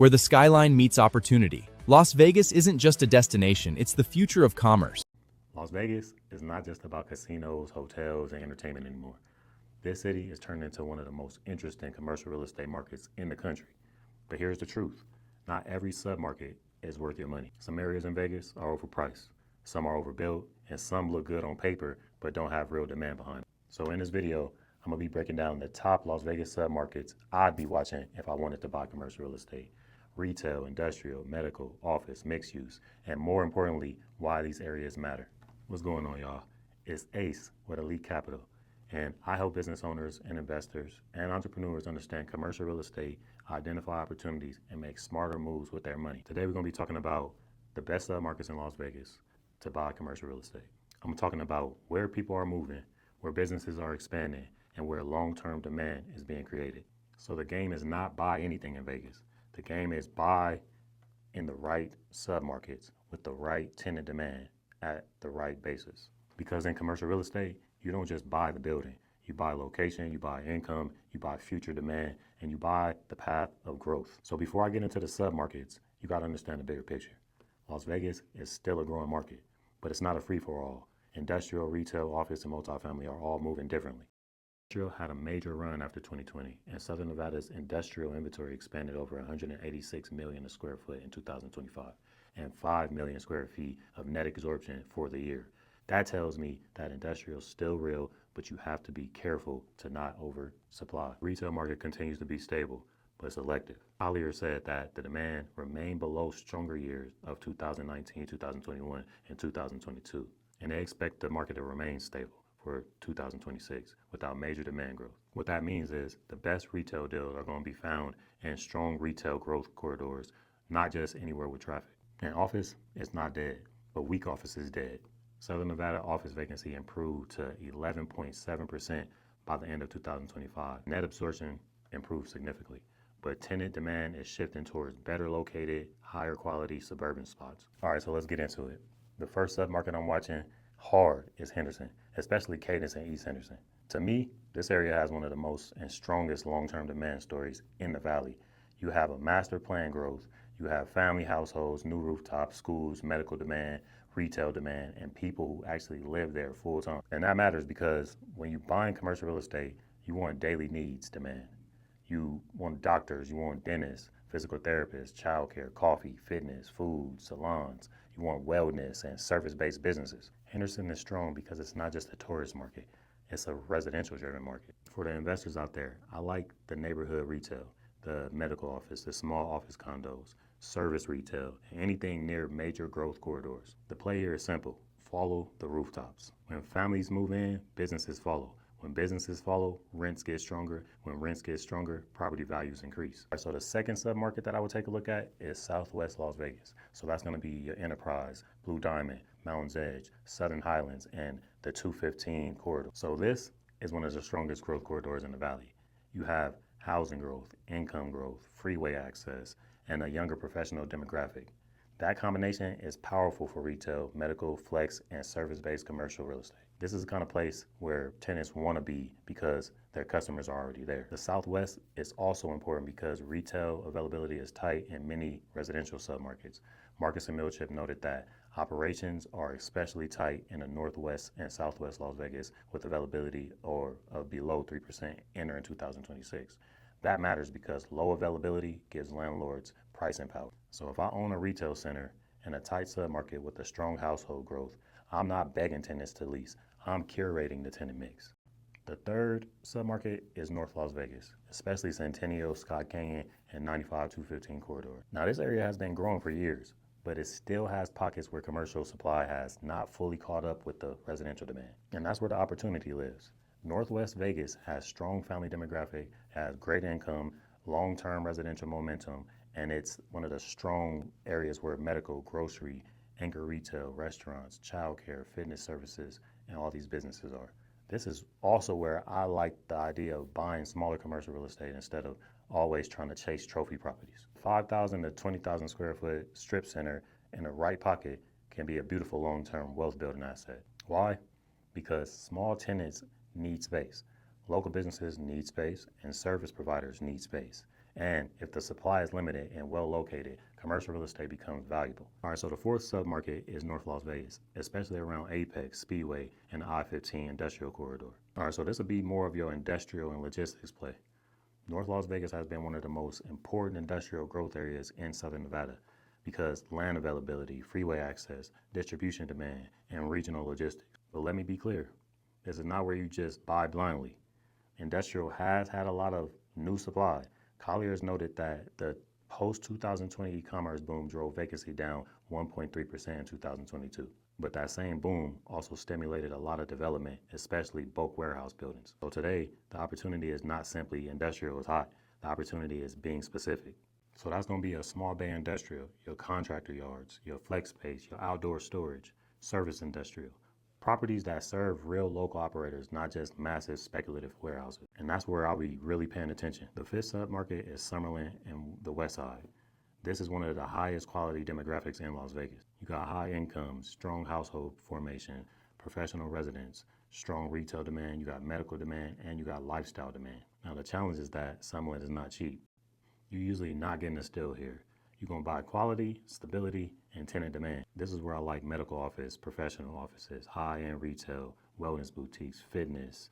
where the skyline meets opportunity. Las Vegas isn't just a destination, it's the future of commerce. Las Vegas is not just about casinos, hotels, and entertainment anymore. This city is turned into one of the most interesting commercial real estate markets in the country. But here's the truth. Not every submarket is worth your money. Some areas in Vegas are overpriced, some are overbuilt, and some look good on paper but don't have real demand behind them. So in this video, I'm gonna be breaking down the top Las Vegas submarkets I'd be watching if I wanted to buy commercial real estate. Retail, industrial, medical, office, mixed use, and more importantly, why these areas matter. What's going on, y'all? It's Ace with Elite Capital, and I help business owners and investors and entrepreneurs understand commercial real estate, identify opportunities, and make smarter moves with their money. Today, we're gonna be talking about the best submarkets in Las Vegas to buy commercial real estate. I'm talking about where people are moving, where businesses are expanding, and where long-term demand is being created. So the game is not buy anything in Vegas. The game is buy in the right submarkets with the right tenant demand at the right basis. Because in commercial real estate, you don't just buy the building. You buy location, you buy income, you buy future demand, and you buy the path of growth. So before I get into the submarkets, you gotta understand the bigger picture. Las Vegas is still a growing market, but it's not a free-for-all. Industrial, retail, office, and multifamily are all moving differently. Industrial had a major run after 2020, and Southern Nevada's industrial inventory expanded over 186 million square foot in 2025, and 5 million square feet of net absorption for the year. That tells me that industrial is still real, but you have to be careful to not oversupply. Retail market continues to be stable, but selective. Collier said that the demand remained below stronger years of 2019, 2021, and 2022, and they expect the market to remain stable for 2026 without major demand growth. What that means is the best retail deals are going to be found in strong retail growth corridors, not just anywhere with traffic. And office is not dead, but weak office is dead. Southern Nevada office vacancy improved to 11.7% by the end of 2025. Net absorption improved significantly, but tenant demand is shifting towards better located, higher quality suburban spots. All right, so let's get into it. The first submarket I'm watching hard is Henderson, especially Cadence and East Henderson. To me, this area has one of the most and strongest long-term demand stories in the valley. You have a master plan growth, you have family households, new rooftops, schools, medical demand, retail demand, and people who actually live there full time. And that matters because when you're buying commercial real estate, you want daily needs demand. You want doctors, you want dentists, physical therapists, childcare, coffee, fitness, food, salons. You want wellness and service-based businesses. Henderson is strong because it's not just a tourist market, it's a residential-driven market. For the investors out there, I like the neighborhood retail, the medical office, the small office condos, service retail, and anything near major growth corridors. The play here is simple. Follow the rooftops. When families move in, businesses follow. When businesses follow, rents get stronger. When rents get stronger, property values increase. So the second submarket that I would take a look at is Southwest Las Vegas. So that's gonna be your Enterprise, Blue Diamond, Mountains Edge, Southern Highlands, and the 215 corridor. So this is one of the strongest growth corridors in the valley. You have housing growth, income growth, freeway access, and a younger professional demographic. That combination is powerful for retail, medical, flex, and service-based commercial real estate. This is the kind of place where tenants want to be because their customers are already there. The Southwest is also important because retail availability is tight in many residential submarkets. Marcus and Milchip noted that operations are especially tight in the Northwest and Southwest Las Vegas with availability of below 3% entering 2026. That matters because low availability gives landlords pricing power. So if I own a retail center in a tight submarket with a strong household growth, I'm not begging tenants to lease, I'm curating the tenant mix. The third submarket is North Las Vegas, especially Centennial, Scott Canyon, and 95-215 corridor. Now this area has been growing for years, but it still has pockets where commercial supply has not fully caught up with the residential demand. And that's where the opportunity lives. Northwest Vegas has strong family demographic, has great income, long-term residential momentum, and it's one of the strong areas where medical, grocery, anchor retail, restaurants, childcare, fitness services, and all these businesses are. This is also where I like the idea of buying smaller commercial real estate instead of always trying to chase trophy properties. 5,000 to 20,000 square foot strip center in the right pocket can be a beautiful long-term wealth building asset. Why? Because small tenants need space. Local businesses need space and service providers need space. And if the supply is limited and well located, commercial real estate becomes valuable. All right, so the fourth submarket is North Las Vegas, especially around Apex, Speedway, and the I-15 industrial corridor. All right, so this will be more of your industrial and logistics play. North Las Vegas has been one of the most important industrial growth areas in Southern Nevada because land availability, freeway access, distribution demand, and regional logistics. But let me be clear, this is not where you just buy blindly. Industrial has had a lot of new supply. Colliers noted that the post-2020 e-commerce boom drove vacancy down 1.3% in 2022. But that same boom also stimulated a lot of development, especially bulk warehouse buildings. So today, the opportunity is not simply industrial is hot. The opportunity is being specific. So that's going to be a small bay industrial, your contractor yards, your flex space, your outdoor storage, service industrial. Properties that serve real local operators, not just massive speculative warehouses. And that's where I'll be really paying attention. The fifth submarket is Summerlin and the West Side. This is one of the highest quality demographics in Las Vegas. You got high income, strong household formation, professional residents, strong retail demand, you got medical demand, and you got lifestyle demand. Now the challenge is that Summerlin is not cheap. You're usually not getting a steal here. You're gonna buy quality, stability, and tenant demand. This is where I like medical office, professional offices, high-end retail, wellness boutiques, fitness,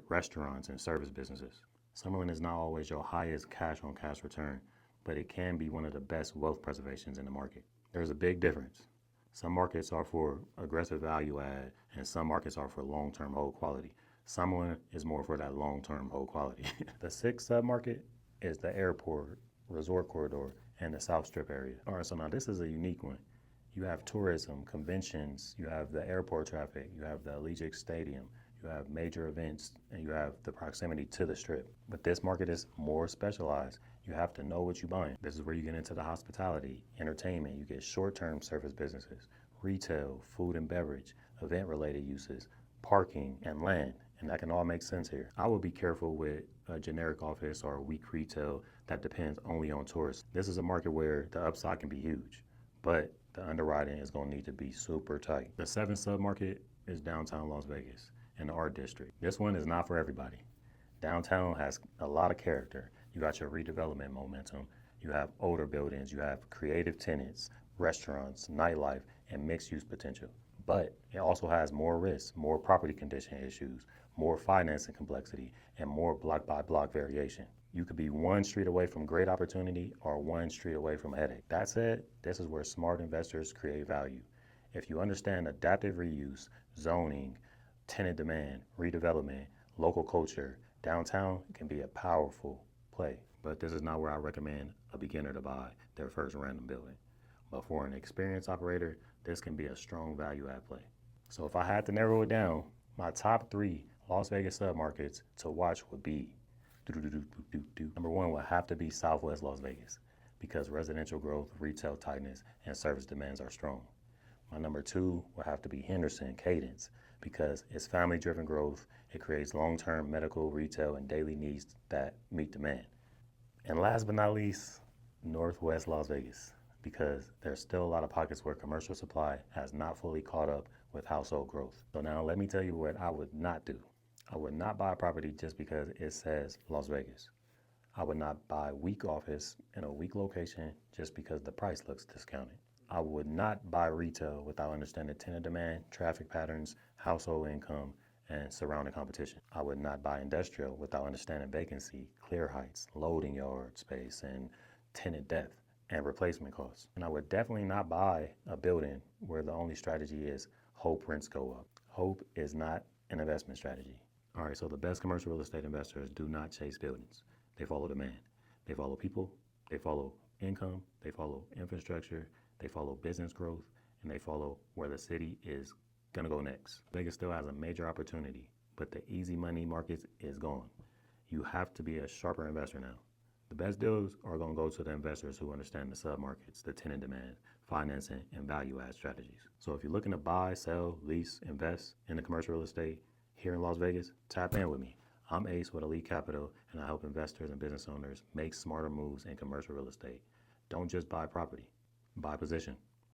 restaurants, and service businesses. Summerlin is not always your highest cash-on-cash return, but it can be one of the best wealth preservations in the market. There's a big difference. Some markets are for aggressive value add, and some markets are for long-term hold quality. Summerlin is more for that long-term hold quality. The sixth submarket is the airport, resort corridor, and the South Strip area. All right, so now this is a unique one. You have tourism, conventions, you have the airport traffic, you have the Allegiant Stadium, you have major events, and you have the proximity to the Strip. But this market is more specialized. You have to know what you're buying. This is where you get into the hospitality, entertainment, you get short-term service businesses, retail, food and beverage, event-related uses, parking, and land. And that can all make sense here. I would be careful with a generic office or a weak retail that depends only on tourists. This is a market where the upside can be huge, but the underwriting is going to need to be super tight. The seventh submarket is downtown Las Vegas in the art district. This one is not for everybody. Downtown has a lot of character. You got your redevelopment momentum. You have older buildings. You have creative tenants, restaurants, nightlife, and mixed-use potential. But it also has more risks, more property condition issues, more financing complexity, and more block-by-block variation. You could be one street away from great opportunity or one street away from headache. That said, this is where smart investors create value. If you understand adaptive reuse, zoning, tenant demand, redevelopment, local culture, downtown can be a powerful play. But this is not where I recommend a beginner to buy their first random building. But for an experienced operator, this can be a strong value add play. So if I had to narrow it down, my top 3 Las Vegas submarkets to watch would be number 1 would have to be Southwest Las Vegas because residential growth, retail tightness, and service demands are strong. My number 2 would have to be Henderson, Cadence, because it's family-driven growth. It creates long-term medical, retail, and daily needs that meet demand. And last but not least, Northwest Las Vegas, because there's still a lot of pockets where commercial supply has not fully caught up with household growth. So now let me tell you what I would not do. I would not buy a property just because it says Las Vegas. I would not buy weak office in a weak location just because the price looks discounted. I would not buy retail without understanding tenant demand, traffic patterns, household income, and surrounding competition. I would not buy industrial without understanding vacancy, clear heights, loading yard space, and tenant depth and replacement costs. And I would definitely not buy a building where the only strategy is hope rents go up. Hope is not an investment strategy. All right, so the best commercial real estate investors do not chase buildings. They follow demand. They follow people, they follow income, they follow infrastructure, they follow business growth, and they follow where the city is gonna go next. Vegas still has a major opportunity, but the easy money market is gone. You have to be a sharper investor now. The best deals are gonna go to the investors who understand the submarkets, the tenant demand, financing, and value add strategies. So if you're looking to buy, sell, lease, invest in the commercial real estate here in Las Vegas, tap in with me. I'm Ace with Elite Capital, and I help investors and business owners make smarter moves in commercial real estate. Don't just buy property, buy position.